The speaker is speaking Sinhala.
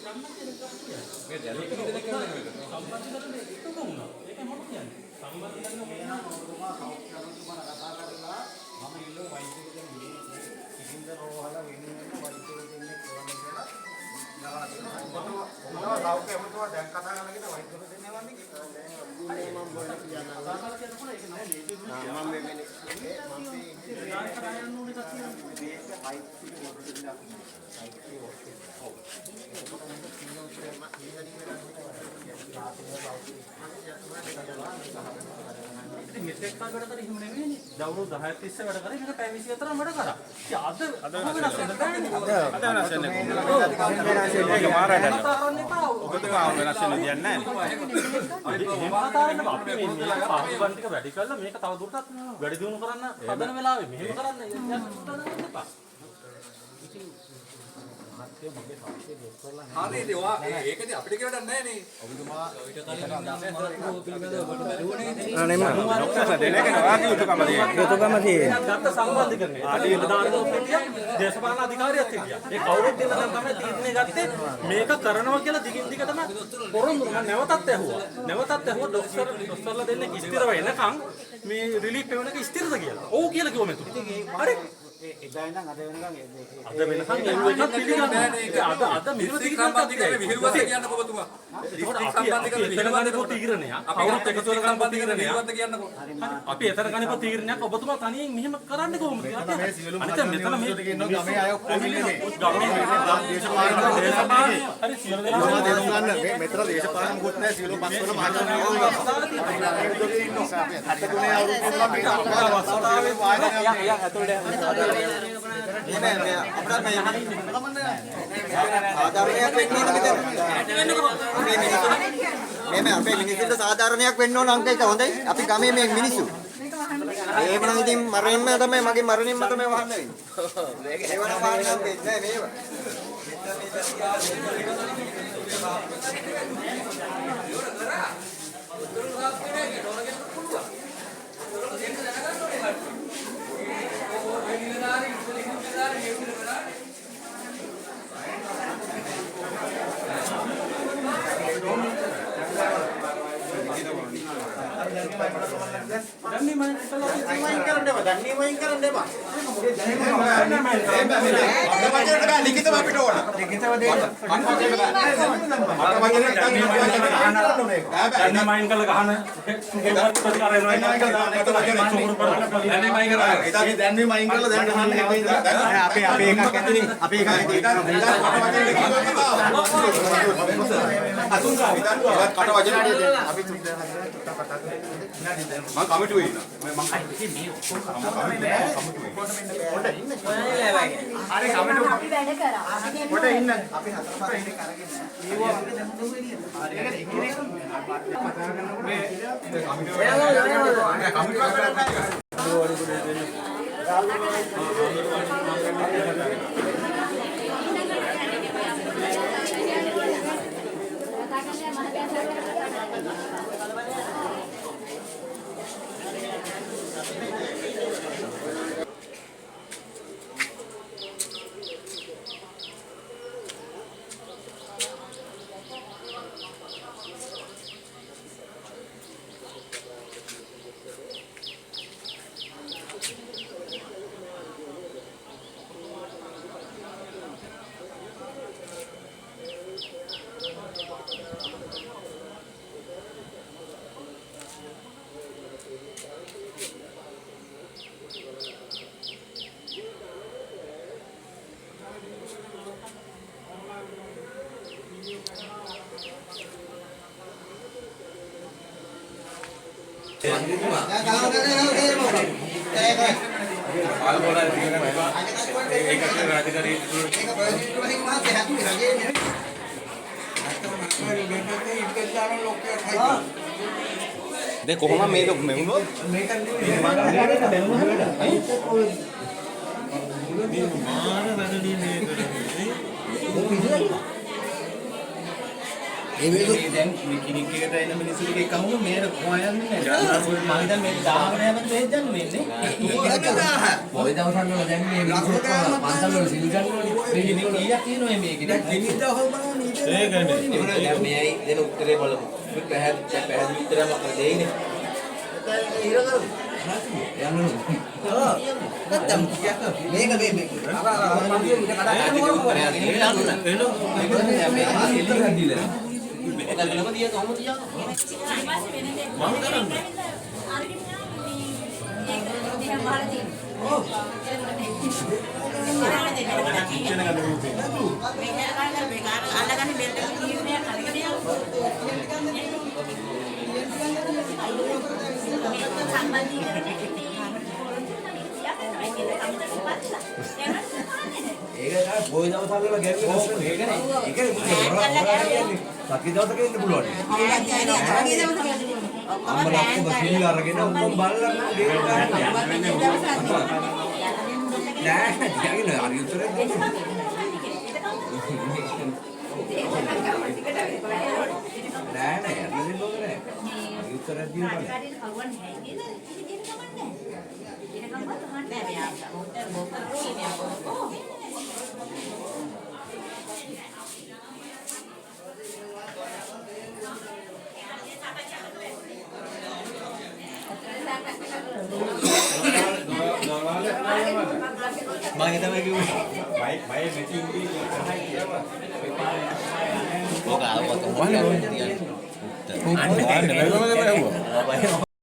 මේ දැලි කිදෙනෙක් කියන්නේ මේක. සම්බන්ධ කරන්නේ එකම වුණා. ඒකයි මම කියන්නේ. සම්බන්ධ කරන ඔබතුමා සෞඛ්‍ය අමාත්‍යවරයා කතා කරලා මම ඉල්ලුව වෛද්‍යවරුන් කිසිඳ රෝහල වෙනින් වෛද්‍යවරු දෙන්නේ කොහොමද කියලා නගලා තියෙනවා. ඔබතුමා සෞඛ්‍ය අමාත්‍යවරයා දැන් කතා කරලා කියන වෛද්‍යවරු දෙන්නේ වන්නේ කියලා. මම බොන්න කියනවා. සාකච්ඡා කරනකොට ඒක නෑ ලේසි මම මේ මේක කරන්න ඕනේ කතිය. මේක අයිති මොකද කියලා. අයිති ඔව්. ඉතින් මෙතෙක් කල් වැඩ කරේ එහෙම නෙමෙයිනේ. දවුරු 10ක් තිස්සේ වැඩ කරේ මේක පැය 24ක් වැඩ කරා. ඉතින් අද වෙනස් වෙන්න බෑනේ. අද වෙනස් වෙන්නේ කොහොමද? ඒක මාරට. ඔබතුමා වෙනස් වෙන්න දෙයක් නැහැ. එහෙම කතාවෙන්න අපි මේ පාස්පෝර්ට් ටික වැඩි කරලා මේක තව දුරටත් වැඩි දියුණු කරන්න හදන වෙලාවේ මෙහෙම කරන්න යන්න එපා. හරිද ඔයා ඒකදී අපිට කියලා වැඩක් නැහැ නේ. ඔබතුමා ඊට කලින් පිළිබඳව ඔබට බැලුවනේ නේ. අනේ මම ඔක්කොම දෙන එක වාදී යුතුයකම තියෙනවා. ගත්ත සම්බන්ධීකරණය. ආදී විධානකෝ පිටිය දේශපාලන අධිකාරියක් හිටියා. ඒ කවුරුත් දෙන්න තමයි තීරණය ගත්තේ මේක කරනවා කියලා දිගින් දිගටම පොරොන්දු මම නැවතත් ඇහුවා ડોක්ටර්ලා දෙන්නේ ස්ථිරව එනකන් මේ රිලීෆ් එවන එක ස්ථිරද කියලා. ඔව් කියලා කිව්වා මෙතුමා. හරි. එදා ඉඳන් අද වෙනකන් අද වෙනකන් එළුවෙක් පිළිගන්නේ නැහැ. අද මෙහෙම සම්බන්ධීකරණය විහිළුවද කියන්නකො ඔබතුමා. සම්බන්ධීකරණය විහිළුවද තීරණයක්. කවුරුත් එකතු වෙලා ගන්න තීරණයක්. විහිළුවද කියන්නකො. අපි එතන ගනිපු තීරණයක් ඔබතුමා තනියෙන් මෙහෙම කරන්නේ කොහොමද? මේ සියලුම මෙතන මේ ගමේ අය ඔක්කොම ඉන්නේ. දේශපාලන හරි සියලු දෙනා ගන්න මේ මෙතන දේශපාලන මොකුත් නැහැ සියලු පස්වල මහජනතාව අතතුනේ අවුරුද්දක් අපිට අවස්ථාවේ වායනය මේ අපේ මිනිස්සුන්ට සාධාරණයක් වෙන්න ඕන අංක එක හොඳයි. අපි ගමේ මේ මිනිස්සු. එහෙමනම් ඉතින් මරණයම තමයි මගේ මරණයම තමයි වහන්න වෙන්නේ. ඒව නම් වහන්න වෙන්නේ නැහැ මේව. දන්නේ මම ලිඛිතව අපිට ඕන. ලිඛිතව දෙන්න. දන්නේ මයින් කරලා ගහන ඒවත් ප්‍රතිකාර වෙනවා දන්නේ මයින් කරලා ඒ දැන් මේ මයින් කරලා දැන් ගහන්න හැබැයි අපේ එකක් ඇතුලේ අපේ එකක් අසුන්සා විතර කට වචන අපි මම කමිටුවේ ඉන්නවා. මම ඉතින් මේ ඔක්කොම කමිටුවේ අර කමිටුව අපි වැඩ කරා. කොට ඉන්න අපි හතර පහ ඉන්නේ කරගෙන ඒවා වගේ දැන් හොඳ වෙන්නේ. හරි ඒක එක්කෙනෙක් මේ දැන් කොහොම මේක මෙවුනොත් මේක නෙවෙයි මාර වැඩදී මේ කරන්නේ දැන් මේ කිනික් එකට එන මිනිස්සු ටික එකම මේ කොහොමද යන්නේ නැහැ. මම හිතන්නේ මේ 1000කට යනත් වෙහෙත් යන්නේ මෙන්නේ. පොයි දවසක් වල දැන් මේ මිනිස්සු පන්සල් වල සිල් ගන්නවනේ. මේ කිනික් කීයක් තියෙනවද මේකේ? දැන් කිනික් දවල් බලන්න ඊට. ඒකනේ. දැන් මෙයි දෙන උත්තරේ බලමු. පැහැදිලි උත්තරයක් අපිට දෙයිනේ. ඉර කරු. යන්න නැත්තම් මේක මේ අර මන්දිරේ ඉඳ කඩා ගන්න උත්තරයක් දීලා. ඒකලම තියක කොහොමද තියන්නේ? මම කරන්නේ. ඒක තමයි පොයි දවස් වල ගැන්නේ ඒකනේ. ඒකනේ සති දවසක ඉන්න පුළුවන්. අම්මලා ඔක්කොම සිල් අරගෙන ඔක්කොම බලලා ගේ ගන්න. නෑ ටිකගෙන හරි උත්තරේ දෙන්න. නෑ නෑ යන්න දෙන්න ඕනේ නෑ. හරි උත්තරයක් දීලා බලන්න. මම තමයි කිව්වේ. Mana?